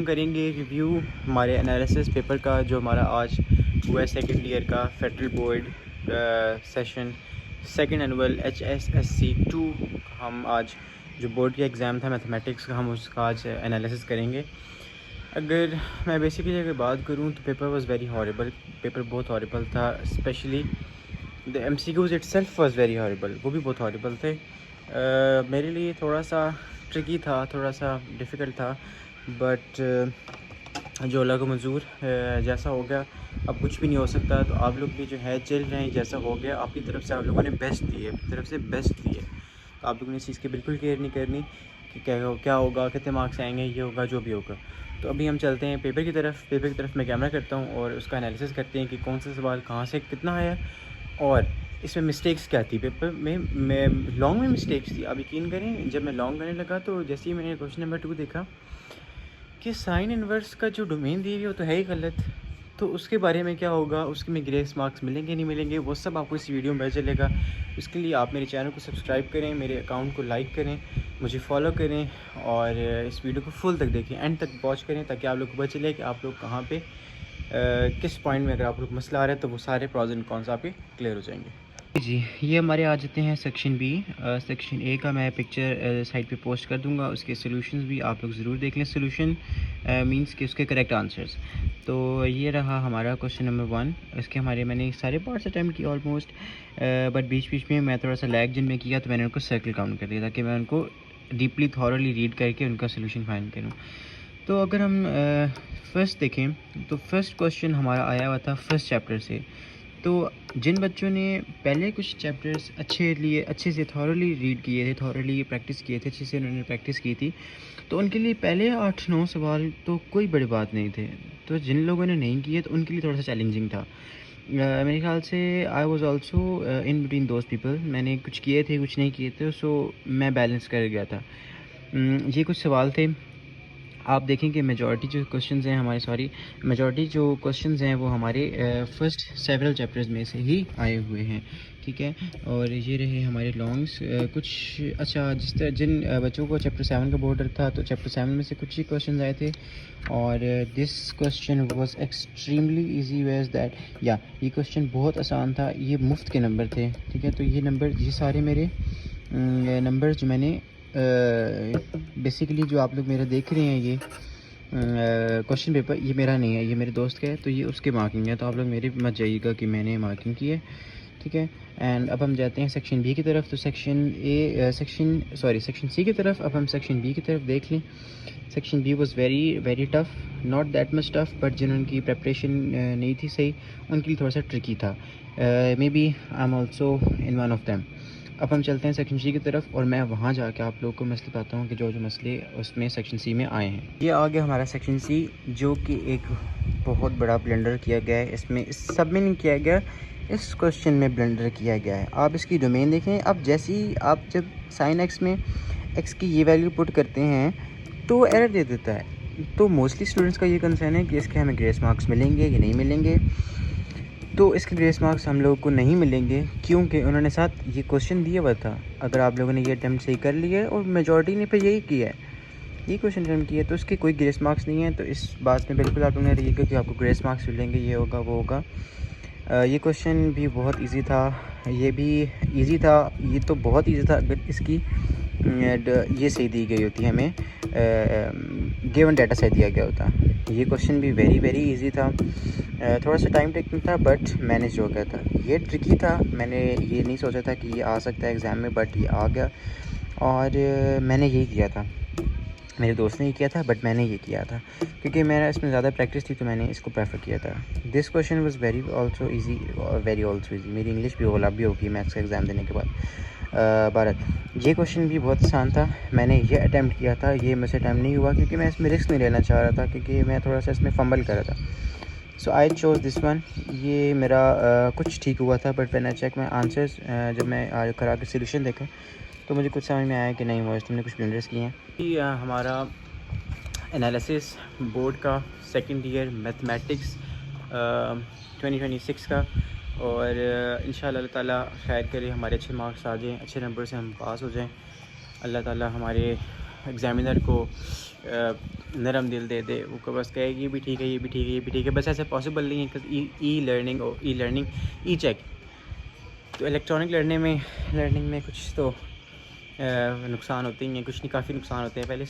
کریں گے ریویو ہمارے انالیسس پیپر کا جو ہمارا آج ہوا ہے سیکنڈ ایئر کا federal board session second annual HSSC2. ہم آج جو بورڈ کا ایگزام تھا میتھمیٹکس کا، ہم اس کا آج انالیسس کریں گے. اگر میں بیسیکلی اگر بات کروں تو paper was very horrible. Paper بہت ہارریبل تھا، especially the MCQs itself was very horrible. وہ بھی بہت ہارریبل تھے. میرے لیے تھوڑا سا ٹرکی تھا، تھوڑا سا ڈیفیکلٹ تھا، بٹ جو اللہ کو منظور جیسا ہو گیا. اب کچھ بھی نہیں ہو سکتا، تو آپ لوگ بھی جو ہے چل رہے ہیں، جیسا ہو گیا آپ کی طرف سے آپ لوگوں نے بیسٹ دیے، اپنی طرف سے بیسٹ دیے. تو آپ لوگوں نے اس چیز کی بالکل کیئر نہیں کرنی کہ کیا ہوگا، کتنے مارکس آئیں گے، یہ ہوگا جو بھی ہوگا. تو ابھی ہم چلتے ہیں پیپر کی طرف میں کیمرہ کرتا ہوں اور اس کا انالیسس کرتے ہیں کہ کون سا سوال کہاں سے کتنا آیا اور اس میں مسٹیکس کیا تھی. پیپر میں لانگ میں مسٹیکس تھی. آپ یقین کریں جب میں لانگ کرنے لگا تو جیسے ہی میں نے کوشچن نمبر 2 دیکھا کہ سائن انورس کا جو ڈومین دی ہوئی وہ تو ہے ہی غلط، تو اس کے بارے میں کیا ہوگا، اس کے میں گریس مارکس ملیں گے نہیں ملیں گے، وہ سب آپ کو اس ویڈیو میں پتہ چلے گا. اس کے لیے آپ میرے چینل کو سبسکرائب کریں، میرے اکاؤنٹ کو لائک کریں، مجھے فالو کریں اور اس ویڈیو کو فل تک دیکھیں، اینڈ تک واچ کریں، تاکہ آپ لوگ کو پتہ چلے کہ آپ لوگ کہاں پہ کس پوائنٹ میں اگر آپ لوگ مسئلہ آ رہا ہے تو وہ سارے پروز اینڈ کونس آپ کے کلیئر ہو جائیں گے. جی یہ ہمارے آ جاتے ہیں سیکشن بی. سیکشن اے کا میں پکچر سائٹ پہ پوسٹ کر دوں گا، اس کے سولوشنز بھی آپ لوگ ضرور دیکھ لیں. سولوشن مینس کہ اس کے کریکٹ آنسرز. تو یہ رہا ہمارا کوشچن نمبر 1. اس کے میں نے سارے پارٹس اٹیمپٹ کیے آلموسٹ، بٹ بیچ میں تھوڑا سا لیگ جن میں کیا تو میں نے ان کو سرکل کاؤنٹ کر دیا تاکہ میں ان کو ڈیپلی تھورلی ریڈ کر کے ان کا سولوشن فائنڈ کروں. تو اگر ہم فرسٹ دیکھیں تو فرسٹ کوشچن ہمارا آیا ہوا تھا فرسٹ چیپٹر سے. تو جن بچوں نے پہلے کچھ چیپٹرز اچھے سے تھورلی ریڈ کیے تھے، تھورلی پریکٹس کیے تھے، اچھے سے انہوں نے پریکٹس کی تھی، تو ان کے لیے پہلے 8-9 سوال تو کوئی بڑی بات نہیں تھے. تو جن لوگوں نے نہیں کیے تو ان کے لیے تھوڑا سا چیلنجنگ تھا. میرے خیال سے I was also in between those people. میں نے کچھ کیے تھے کچھ نہیں کیے تھے، سو میں بیلنس کر گیا تھا. یہ کچھ سوال تھے. آپ دیکھیں کہ میجورٹی جو کوشچنز ہیں وہ ہمارے فرسٹ سیورل چیپٹرز میں سے ہی آئے ہوئے ہیں، ٹھیک ہے. اور یہ رہے ہمارے لانگس کچھ. اچھا جن بچوں کو چیپٹر 7 کا بورڈر تھا تو چیپٹر 7 میں سے کچھ ہی کوشچنز آئے تھے، اور دس question was extremely easy ways that یہ کوشچن بہت آسان تھا. یہ مفت کے نمبر تھے، ٹھیک ہے. تو یہ سارے میرے نمبر جو میں نے بیسیکلی جو آپ لوگ میرا دیکھ رہے ہیں یہ کوشچن پیپر، یہ میرا نہیں ہے، یہ میرے دوست کا ہے، تو یہ اس کے مارکنگ ہے. تو آپ لوگ میرے مت جائیے گا کہ میں نے مارکنگ کی ہے، ٹھیک ہے. اینڈ اب ہم جاتے ہیں سیکشن بی کی طرف. تو سیکشن سی کی طرف. اب ہم سیکشن بی کی طرف دیکھ لیں. Section B was very tough, not that much tough, but جنہوں کی پریپریشن نہیں تھی صحیح ان کے لیے تھوڑا سا ٹرکی تھا. Maybe I am also in one of them. اب ہم چلتے ہیں سیکشن سی کی طرف اور میں وہاں جا کے آپ لوگوں کو مسئلے بتاتا ہوں کہ جو مسئلے اس میں سیکشن سی میں آئے ہیں. یہ آ گیا ہمارا سیکشن سی، جو کہ ایک بہت بڑا بلنڈر کیا گیا ہے. اس میں سب میں نہیں کیا گیا، اس کوشچن میں بلنڈر کیا گیا ہے. آپ اس کی ڈومین دیکھیں. اب جیسے ہی آپ جب سائن ایکس میں ایکس کی یہ ویلیو پٹ کرتے ہیں تو وہ ایرر دے دیتا ہے. تو موسٹلی اسٹوڈنٹس کا یہ کنسرن ہے کہ اس کے ہمیں گریس مارکس ملیں گے یا نہیں ملیں گے. تو اس کے گریس مارکس ہم لوگوں کو نہیں ملیں گے کیونکہ انہوں نے ساتھ یہ کوشچن دیا ہوا تھا. اگر آپ لوگوں نے یہ اٹیمپٹ صحیح کر لیا ہے اور میجورٹی نے پھر یہی کیا ہے، یہ کوشچن اٹیمپٹ کیا ہے، تو اس کے کوئی گریس مارکس نہیں ہیں. تو اس بات میں بالکل آپ لوگوں نے رہیے گا کہ آپ کو گریس مارکس ملیں گے، یہ ہوگا وہ ہوگا. یہ کوشچن بھی بہت ایزی تھا، یہ بھی ایزی تھا، یہ تو بہت ایزی تھا اگر اس کی یہ صحیح دی گئی ہوتی ہے، ہمیں گیون ڈیٹا صحیح دیا گیا ہوتا. یہ کوشچن بھی ویری ایزی تھا. تھوڑا سا ٹائم ٹیکنگ تھا بٹ مینیج ہو گیا تھا. یہ ٹرکی تھا، میں نے یہ نہیں سوچا تھا کہ یہ آ سکتا ہے ایگزام میں، بٹ یہ آ گیا اور میں نے یہی کیا تھا. میرے دوست نے یہ کیا تھا بٹ میں نے یہ کیا تھا کیونکہ میرا اس میں زیادہ پریکٹس تھی تو میں نے اس کو پریفر کیا تھا. دس question was very also easy. میری انگلش بھی اولا بھی ہوگی میتھس کا ایگزام دینے کے بعد. یہ کوشچن بھی بہت آسان تھا. میں نے یہ اٹیمپٹ کیا تھا، یہ مجھ سے اٹیمپٹ نہیں ہوا کیونکہ میں اس میں رسک نہیں لینا چاہ رہا تھا، کیونکہ میں تھوڑا سا اس میں فمبل کر رہا تھا. سو آئی چوز دس ون. یہ میرا کچھ ٹھیک ہوا تھا but when I check my answers, جب میں کرا کے سولوشن دیکھا تو مجھے کچھ سمجھ میں آیا کہ نہیں وہ تم نے کچھ بلنڈرس کیے ہیں. یہ ہمارا انالیسس بورڈ کا سیکنڈ ایئر میتھمیٹکس 2026 کا، اور انشاءاللہ اللہ تعالیٰ خیر کرے ہمارے اچھے مارکس آ جائیں، اچھے نمبر سے ہم پاس ہو جائیں. اللہ تعالیٰ ہمارے ایگزامینر کو نرم دل دے دے، وہ بس کہے یہ بھی ٹھیک ہے، یہ بھی ٹھیک ہے، یہ بھی ٹھیک ہے، بس ایسے پاسبل نہیں ہے کہ ای لرننگ ای چیک. تو الیکٹرانک لرننگ میں کچھ تو نقصان ہوتے ہی ہیں، کچھ نہیں کافی نقصان ہوتے ہیں. پہلے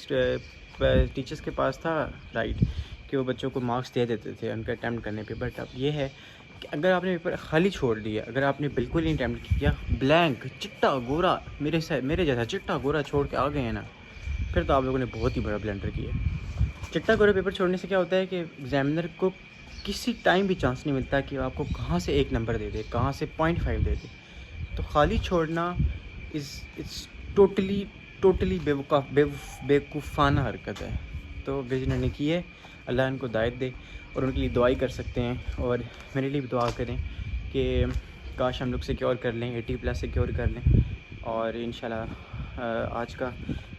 ٹیچرس کے پاس تھا رائٹ کہ وہ بچوں کو مارکس دے دیتے تھے ان کے اٹیمپٹ کرنے پہ، بٹ اب یہ ہے کہ اگر آپ نے پیپر خالی چھوڑ دیا، اگر آپ نے بالکل نہیں اٹیمپٹ کیا، بلینک چٹا گورا میرے جیسا چٹا گورا چھوڑ کے آ گئے ہیں نا، پھر تو آپ لوگوں نے بہت ہی بڑا بلنڈر کیا. چٹا گورا پیپر چھوڑنے سے کیا ہوتا ہے کہ ایگزامینر کو کسی ٹائم بھی چانس نہیں ملتا کہ آپ کو کہاں سے 1 نمبر دے دے، کہاں سے 0.5 دے دے. تو خالی چھوڑنا اٹس ٹوٹلی بیوقوفانہ حرکت ہے. تو جنہوں نے کی ہے اللہ ان کو ہدایت دے، اور ان کے لیے دعائی کر سکتے ہیں، اور میرے لیے بھی دعا کریں کہ کاش ہم لوگ سیکیور کر لیں، 80+ سیکیور کر لیں. اور انشاءاللہ آج کا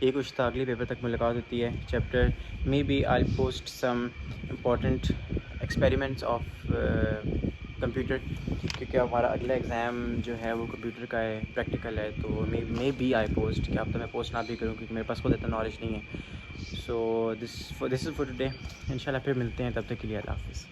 یہ کچھ تھا، اگلی پیپر تک ملاقات ہوتی ہے. Chapter maybe I post some important experiments of computer, کیونکہ ہمارا اگلا ایگزام جو ہے وہ کمپیوٹر کا ہے، پریکٹیکل ہے. تو مے بی آئی پوسٹ، کہ اب تو میں پوسٹ نہ بھی کروں کیونکہ میرے پاس خود اتنا نالج نہیں ہے. سو دس از فار ٹوڈے. انشاءاللہ پھر ملتے ہیں، تب تک کے لیے اللہ حافظ.